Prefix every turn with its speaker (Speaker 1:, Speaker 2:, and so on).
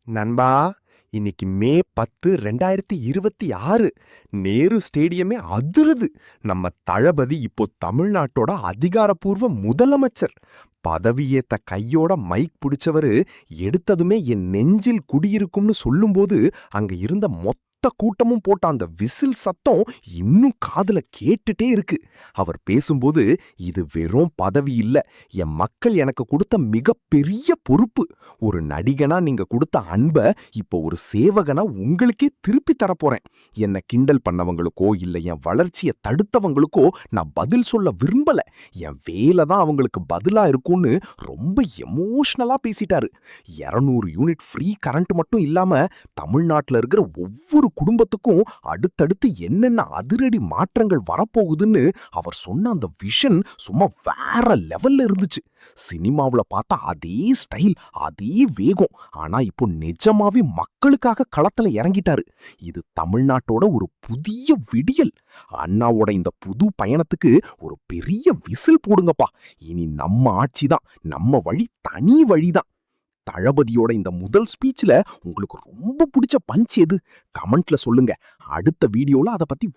Speaker 1: நண்பா, இன்னைக்கு மே 10, 2026. நேரு ஸ்டேடியமே அதிருது. நம்ம தளபதி இப்போ தமிழ்நாட்டோட அதிகாரப்பூர்வ முதலமைச்சர். பதவியேத்த கையோட மைக் பிடிச்சவரு எடுத்ததுமே என் நெஞ்சில் குடியிருக்கும்னு சொல்லும்போது அங்க இருந்த மொத்த கூட்டமும் போட்ட அந்த விசில் சத்தம் இன்னும் காதுல கேட்டுட்டே இருக்கு. அவர் பேசும்போது, இது வெறும் பதவி இல்ல, என் மக்கள் எனக்கு கொடுத்த மிகப்பெரிய பொறுப்பு. ஒரு நடிகனா நீங்க கொடுத்த அன்ப இப்போ ஒரு சேவகனா உங்களுக்கே திருப்பி தரப்போறேன். என்ன கிண்டல் பண்ணவங்களுக்கோ இல்ல என் வளர்ச்சிய தடுத்தவங்களுக்கோ நான் பதில் சொல்ல விரும்பல. என் வேலை தான் அவங்களுக்கு பதிலா இருக்கும்னு ரொம்ப எமோஷனலா பேசிட்டாரு. 200 யூனிட் ஃப்ரீ கரண்ட் மட்டும் இல்லாம தமிழ்நாட்டுல இருக்கிற ஒவ்வொரு குடும்பத்துக்கும் அடுத்தடுத்து என்னென்ன அதிரடி மாற்றங்கள் வரப்போகுதுன்னு அவர் சொன்ன அந்த விஷன் சும்மா வேற லெவல்ல இருந்துச்சு. சினிமாவுல பார்த்தா அதே ஸ்டைல், அதே வேகம். ஆனா இப்போ நிஜமாவே மக்களுக்காக களத்துல இறங்கிட்டாரு. இது தமிழ்நாட்டோட ஒரு புதிய விடியல். அண்ணாவோட இந்த புது பயணத்துக்கு ஒரு பெரிய விசில் போடுங்கப்பா. இனி நம்ம ஆட்சி தான், நம்ம வழி தனி வழிதான். தளபதியோட இந்த முதல் ஸ்பீச்ல உங்களுக்கு ரொம்ப பிடிச்ச பஞ்ச் எது? கமெண்ட்ல சொல்லுங்க. அடுத்த வீடியோல அத பத்தி